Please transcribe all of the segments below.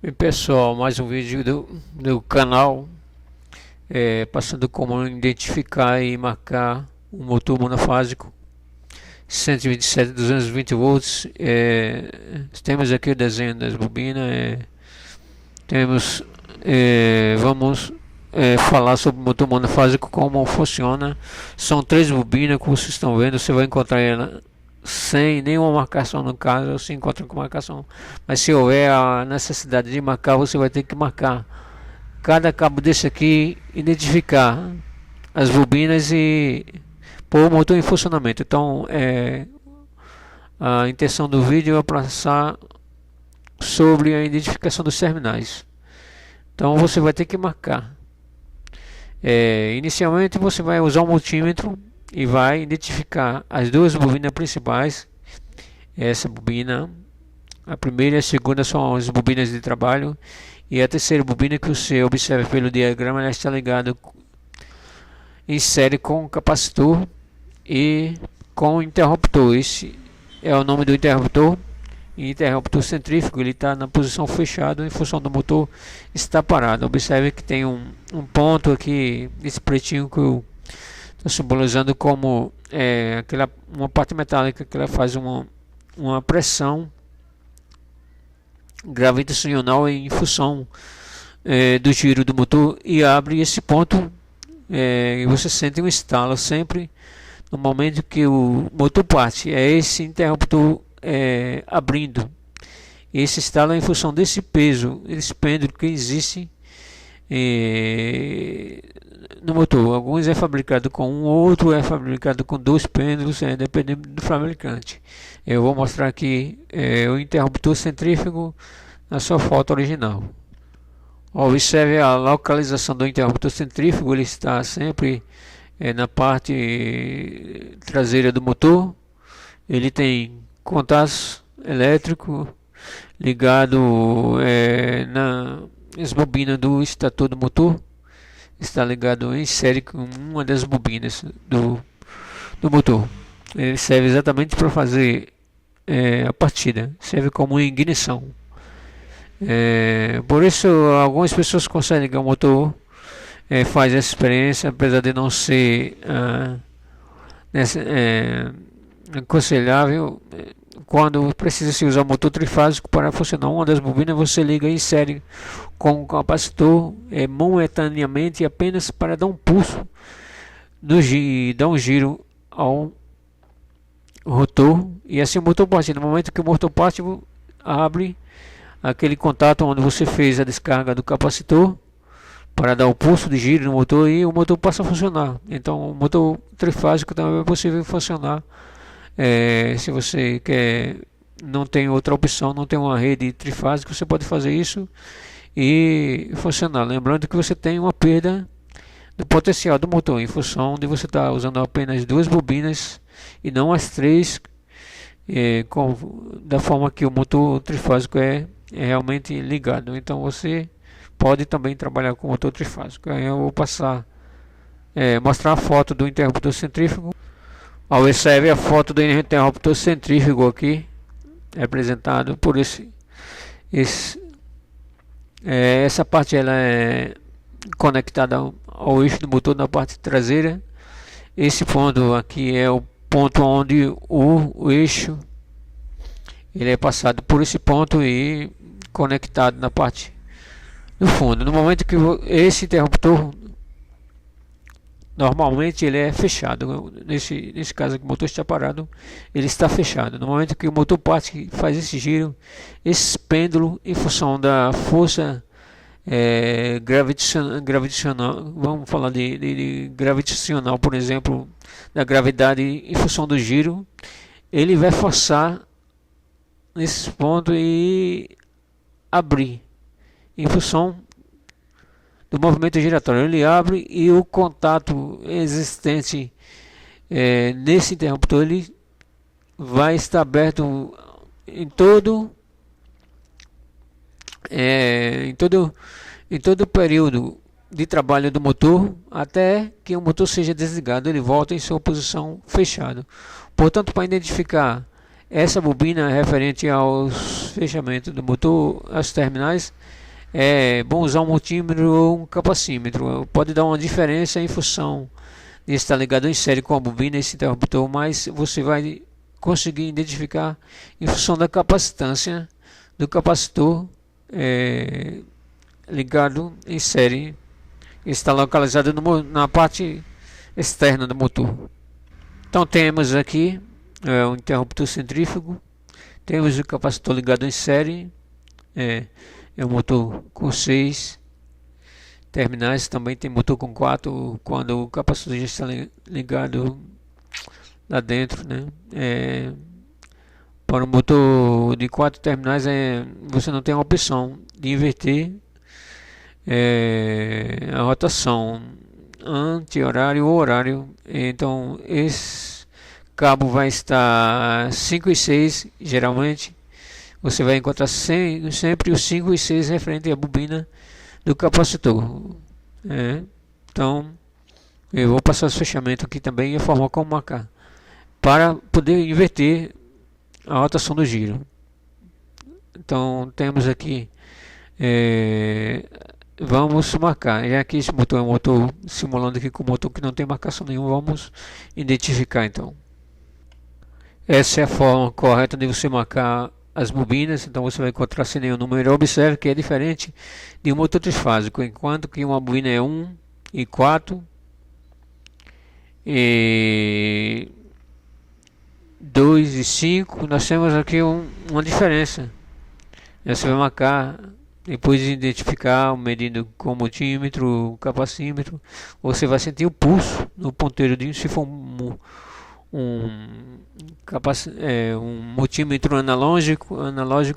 Bem, pessoal, mais um vídeo do canal, passando como identificar e marcar um motor monofásico 127 220 volts. Temos aqui o desenho das bobinas. Vamos falar sobre o motor monofásico, como funciona. São três bobinas, como vocês estão vendo. Você vai encontrar ela sem nenhuma marcação, no caso, ou se encontra com marcação, mas se houver a necessidade de marcar, você vai ter que marcar cada cabo desse aqui, identificar as bobinas e pôr o motor em funcionamento. Então, a intenção do vídeo é passar sobre a identificação dos terminais. Então você vai ter que marcar. Inicialmente você vai usar um multímetro e vai identificar as duas bobinas principais. Essa bobina, a primeira e a segunda, são as bobinas de trabalho, e a terceira bobina, que você observa pelo diagrama, ela está ligada em série com o capacitor e com o interruptor. Esse é o nome do interruptor. Interruptor centrífugo, ele está na posição fechada em função do motor estar parado. Observe que tem um ponto aqui, esse pretinho que eu estou simbolizando como uma parte metálica que ela faz uma pressão gravitacional em função do giro do motor, e abre esse ponto, e você sente um estalo sempre no momento que o motor parte. É esse interruptor abrindo. Esse estalo é em função desse peso, esse pêndulo que existe no motor. Alguns é fabricado com um, outro é fabricado com dois pêndulos, dependendo do fabricante. Eu vou mostrar aqui o interruptor centrífugo na sua foto original. Observe a localização do interruptor centrífugo. Ele está sempre na parte traseira do motor. Ele tem contato elétrico ligado nas bobinas do estator do motor. Está ligado em série com uma das bobinas do motor. Ele serve exatamente para fazer a partida, serve como ignição. Por isso algumas pessoas conseguem ligar o motor, faz essa experiência, apesar de não ser aconselhável. Quando precisa se usar o motor trifásico para funcionar uma das bobinas, você liga em série com o capacitor momentaneamente, apenas para dar um pulso dar um giro ao rotor, e assim o motor parte. No momento que o motor parte, abre aquele contato onde você fez a descarga do capacitor para dar o pulso de giro no motor, e o motor passa a funcionar. Então o motor trifásico também é possível funcionar. Se você não tem outra opção, não tem uma rede trifásica, você pode fazer isso e funcionar. Lembrando que você tem uma perda do potencial do motor em função de você estar usando apenas duas bobinas e não as três, da forma que o motor trifásico é realmente ligado. Então você pode também trabalhar com o motor trifásico. Eu vou mostrar a foto do interruptor centrífugo. Observe a foto do interruptor centrífugo aqui, representado por essa parte. Ela é conectada ao eixo do motor na parte traseira. Esse ponto aqui é o ponto onde o eixo ele é passado por esse ponto e conectado na parte do fundo. No momento que esse interruptor, normalmente ele é fechado. Nesse caso aqui, o motor está parado, ele está fechado. No momento que o motor parte, faz esse giro, esse pêndulo, em função da força gravitacional, vamos falar de gravitacional, por exemplo, da gravidade, em função do giro, ele vai forçar nesse ponto e abrir em função do movimento giratório. Ele abre, e o contato existente nesse interruptor, ele vai estar aberto em todo o período de trabalho do motor, até que o motor seja desligado. Ele volta em sua posição fechada. Portanto, para identificar essa bobina referente aos fechamentos do motor, as terminais, é bom usar um multímetro ou um capacímetro. Pode dar uma diferença em função de estar ligado em série com a bobina e esse interruptor, mas você vai conseguir identificar em função da capacitância do capacitor ligado em série. Está localizado na parte externa do motor. Então temos aqui o interruptor centrífugo, temos o capacitor ligado em série, é um motor com 6 terminais, também tem motor com 4 quando o capacitor já está ligado lá dentro, né? Para o motor de 4 terminais você não tem a opção de inverter a rotação anti-horário ou horário. Então esse cabo vai estar 5 e 6, geralmente você vai encontrar sempre os 5 e 6 referente à bobina do capacitor. Então eu vou passar os fechamentos aqui também e a forma como marcar para poder inverter a rotação do giro. Então temos aqui vamos marcar, já que esse motor é um motor simulando aqui com um motor que não tem marcação nenhuma, vamos identificar então. Essa é a forma correta de você marcar as bobinas. Então você vai encontrar sem nenhum número. Observe que é diferente de um motor trifásico, enquanto que uma bobina é 1 e 4 e 2 e 5, nós temos aqui uma diferença. Você vai marcar, depois de identificar, medindo com o multímetro, o capacímetro, você vai sentir o pulso no ponteiro de se for um multímetro analógico,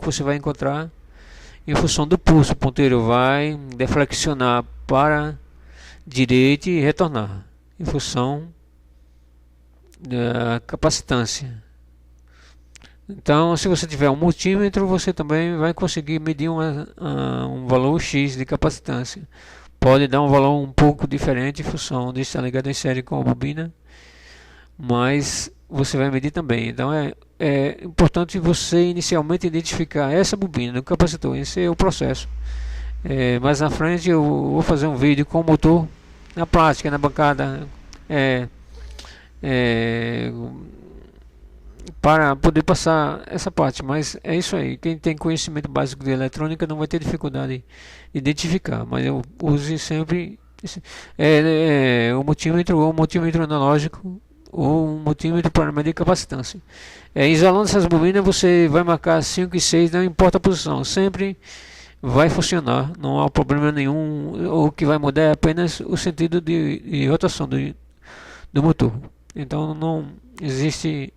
você vai encontrar em função do pulso. O ponteiro vai deflexionar para direita e retornar em função da capacitância. Então, se você tiver um multímetro, você também vai conseguir medir um valor X de capacitância. Pode dar um valor um pouco diferente em função de estar ligado em série com a bobina, mas você vai medir também. Então é importante você inicialmente identificar essa bobina do capacitor. Esse é o processo. Mais na frente eu vou fazer um vídeo com o motor na prática, na bancada, para poder passar essa parte. Mas é isso aí, quem tem conhecimento básico de eletrônica não vai ter dificuldade de identificar, mas eu use sempre o multímetro ou multímetro analógico ou um multímetro para medir capacitância. Isolando essas bobinas, você vai marcar 5 e 6, não importa a posição, sempre vai funcionar, não há problema nenhum. O que vai mudar é apenas o sentido de rotação do motor. Então não existe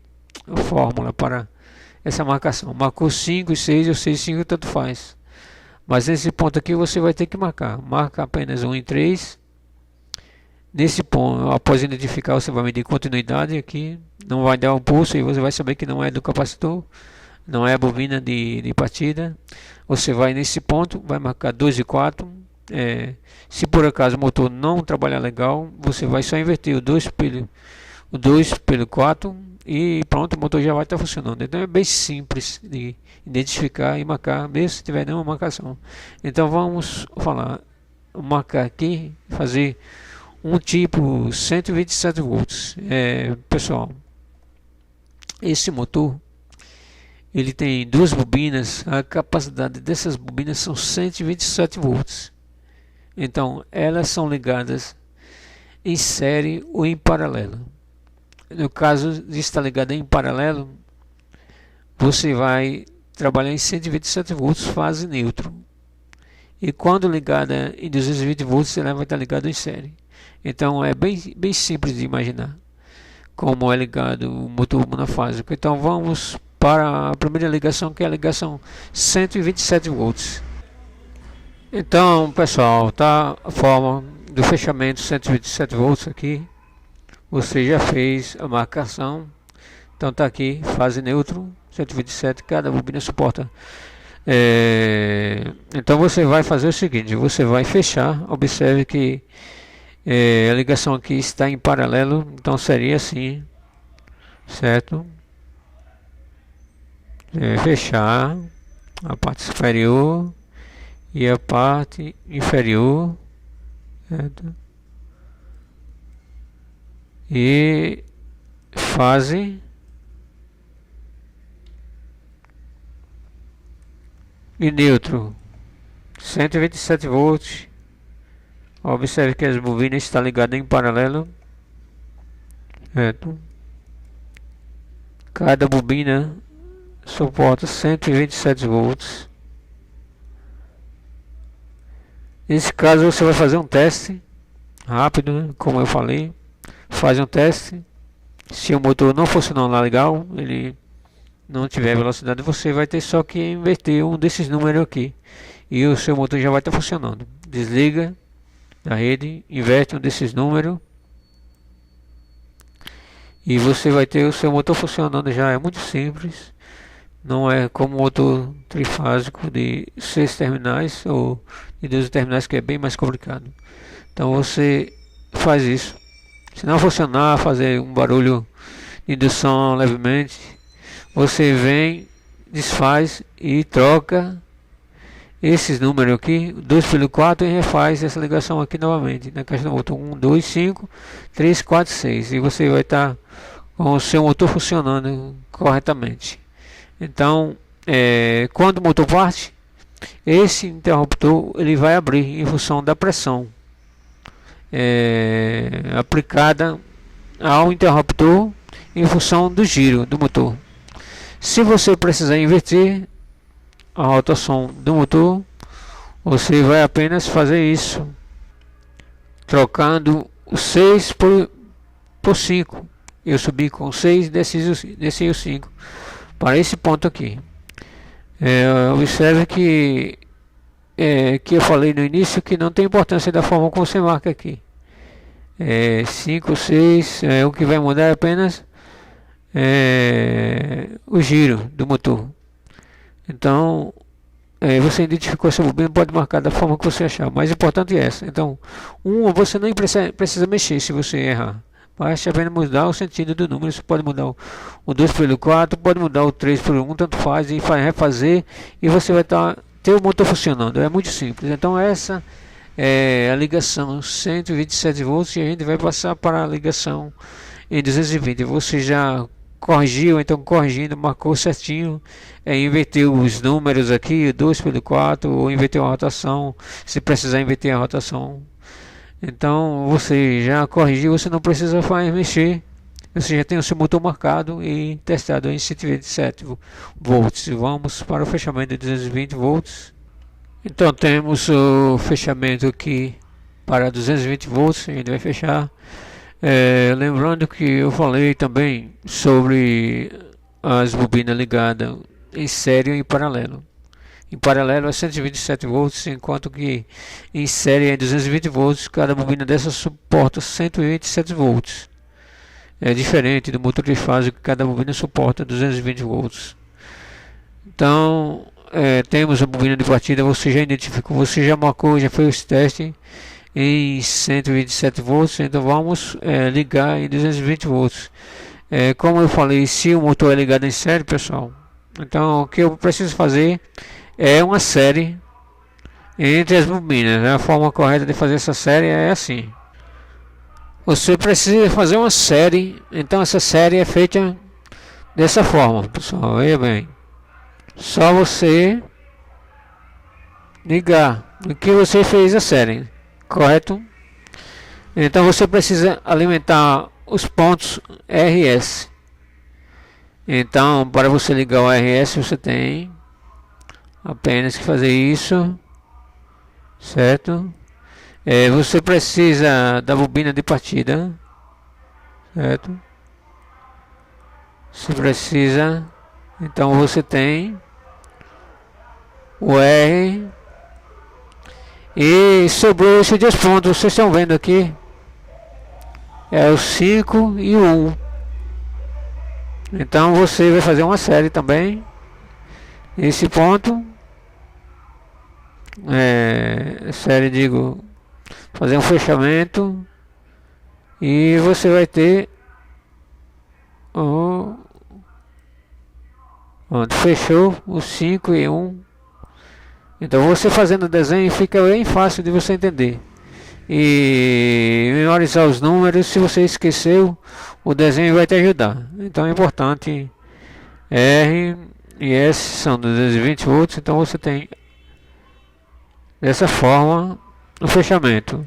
fórmula para essa marcação. Marcou 5 e 6 ou 6 e 5, tanto faz. Mas nesse ponto aqui você vai ter que marca apenas 1 e 3. Nesse ponto, após identificar, você vai medir continuidade aqui, não vai dar um pulso e você vai saber que não é do capacitor, não é a bobina de partida. Você vai nesse ponto, vai marcar 2 e 4. Se por acaso o motor não trabalhar legal, você vai só inverter o 2 pelo 4 e pronto, o motor já vai estar funcionando. Então é bem simples de identificar e marcar, mesmo se tiver nenhuma marcação. Então vamos marcar aqui, fazer um tipo 127 volts. Pessoal, esse motor ele tem duas bobinas, a capacidade dessas bobinas são 127 volts. Então elas são ligadas em série ou em paralelo. No caso de estar ligada em paralelo, você vai trabalhar em 127 volts fase neutro. E quando ligada em 220 volts, ela vai estar ligada em série. Então é bem simples de imaginar como é ligado o motor monofásico. Então vamos para a primeira ligação, que é a ligação 127 volts. Então pessoal, tá a forma do fechamento 127 volts aqui. Você já fez a marcação. Então tá aqui, fase neutro 127, cada bobina suporta. Então você vai fazer o seguinte, você vai fechar. Observe que a ligação aqui está em paralelo, então seria assim, certo? Fechar a parte superior e a parte inferior, certo? E fase e neutro 127 volts. Observe que as bobinas estão ligadas em paralelo, certo? Cada bobina suporta 127 volts. Nesse caso você vai fazer um teste rápido, né? Como eu falei, faz um teste. Se o motor não funcionar lá legal, ele não tiver velocidade, você vai ter só que inverter um desses números aqui e o seu motor já vai estar funcionando. Desliga da rede, inverte um desses números e você vai ter o seu motor funcionando. Já é muito simples, não é como o motor trifásico de 6 terminais ou de 12 terminais, que é bem mais complicado. Então você faz isso. Se não funcionar, fazer um barulho de indução levemente, você vem, desfaz e troca esses números aqui, 2 pelo 4, e refaz essa ligação aqui novamente na caixa do motor 1, 2, 5, 3, 4, 6, e você vai estar com o seu motor funcionando corretamente. Então, quando o motor parte, esse interruptor ele vai abrir em função da pressão aplicada ao interruptor em função do giro do motor. Se você precisar inverter a rotação do motor, você vai apenas fazer isso trocando o 6 por 5. Eu subi com 6, desci o 5 para esse ponto aqui. Observe que eu falei no início que não tem importância da forma como você marca aqui. 5, 6, o que vai mudar é apenas o giro do motor. Então, você identificou essa bobina, pode marcar da forma que você achar. O mais importante é essa. Então, você nem precisa mexer se você errar. Basta apenas mudar o sentido do número. Você pode mudar o 2 pelo 4, pode mudar o 3 pelo 1, tanto faz, e refazer, e você vai ter o motor funcionando. É muito simples. Então essa é a ligação 127 volts, e a gente vai passar para a ligação em 220. Você já corrigiu, então corrigindo, marcou certinho, inverteu os números aqui, 2 pelo 4, ou inverteu a rotação, se precisar inverter a rotação. Então você já corrigiu, você não precisa mexer, você já tem o seu motor marcado e testado em 127 volts. Vamos para o fechamento de 220 volts. Então temos o fechamento aqui para 220 volts, a gente vai fechar. Lembrando que eu falei também sobre as bobinas ligadas em série e em paralelo. Em paralelo é 127 volts, enquanto que em série é 220 volts. Cada bobina dessa suporta 127 volts. É diferente do motor trifásico, que cada bobina suporta 220 volts. Então, temos a bobina de partida, você já identificou, você já marcou, já fez o teste em 127 volts, então vamos ligar em 220 volts. Como eu falei, se o motor é ligado em série, pessoal, então o que eu preciso fazer é uma série entre as bobinas. A forma correta de fazer essa série é assim: você precisa fazer uma série, então essa série é feita dessa forma, pessoal, veja bem, só você ligar o que você fez a série, correto? Então você precisa alimentar os pontos RS. Então, para você ligar o RS, você tem apenas que fazer isso, certo? Você precisa da bobina de partida, certo? Você precisa, então você tem o R e sobrou esses dois pontos, vocês estão vendo aqui, é o 5 e o 1. Então você vai fazer uma série também nesse ponto, série, digo, fazer um fechamento, e você vai ter Pronto, fechou o 5 e 1. Então você fazendo o desenho fica bem fácil de você entender. E memorizar os números, se você esqueceu, o desenho vai te ajudar. Então é importante. R e S são 220 volts, então você tem dessa forma o fechamento.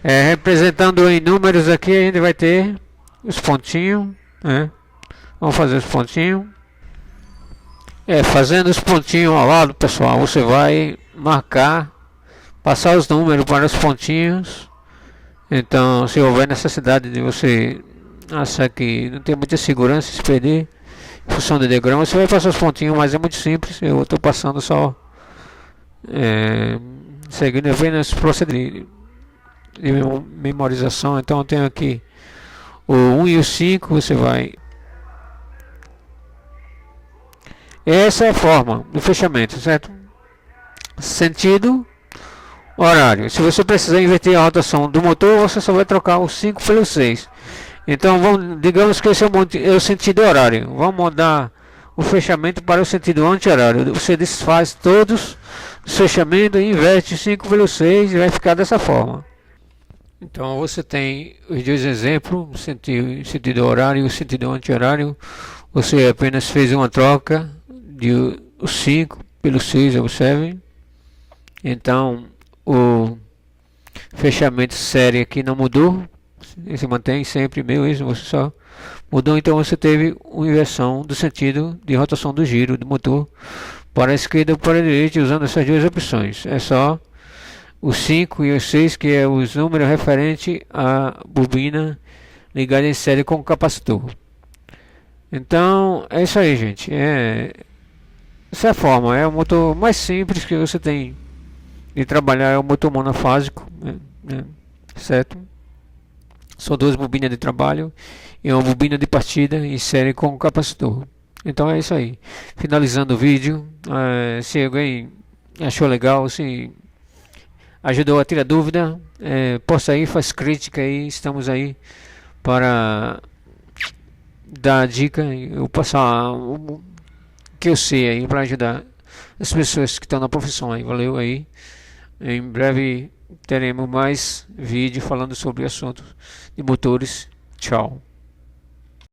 Representando em números aqui, a gente vai ter os pontinhos, né? Vamos fazer os pontinhos. Fazendo os pontinhos ao lado, pessoal, você vai marcar, passar os números para os pontinhos. Então, se houver necessidade de você achar que não tem muita segurança se perder em função do diagrama, você vai passar os pontinhos, mas é muito simples. Eu estou passando só seguindo apenas procedimento de memorização. Então eu tenho aqui o 1 e o 5, você vai. Essa é a forma do fechamento, certo? Sentido, horário. Se você precisar inverter a rotação do motor, você só vai trocar o 5 pelo 6. Então digamos que esse é o sentido horário. Vamos mudar o fechamento para o sentido anti-horário. Você desfaz todos os fechamentos, inverte 5 pelo 6 e vai ficar dessa forma. Então você tem os dois exemplos, o sentido horário e o sentido anti-horário. Você apenas fez uma troca de o 5 pelo 6, observe. Então o fechamento série aqui não mudou, ele se mantém sempre mesmo, você só mudou. Então você teve uma inversão do sentido de rotação do giro do motor para a esquerda ou para a direita, usando essas duas opções. É só o 5 e o 6, que é os números referentes à bobina ligada em série com o capacitor. Então é isso aí, gente. Essa é a forma, é o motor mais simples que você tem de trabalhar, é o motor monofásico, certo? São duas bobinas de trabalho e uma bobina de partida em série com o capacitor. Então é isso aí. Finalizando o vídeo, se alguém achou legal, se ajudou a tirar dúvida, posta aí, faz crítica aí, estamos aí para dar a dica, eu passar o que eu sei aí para ajudar as pessoas que estão na profissão aí. Valeu aí. Em breve teremos mais vídeo falando sobre assuntos de motores. Tchau.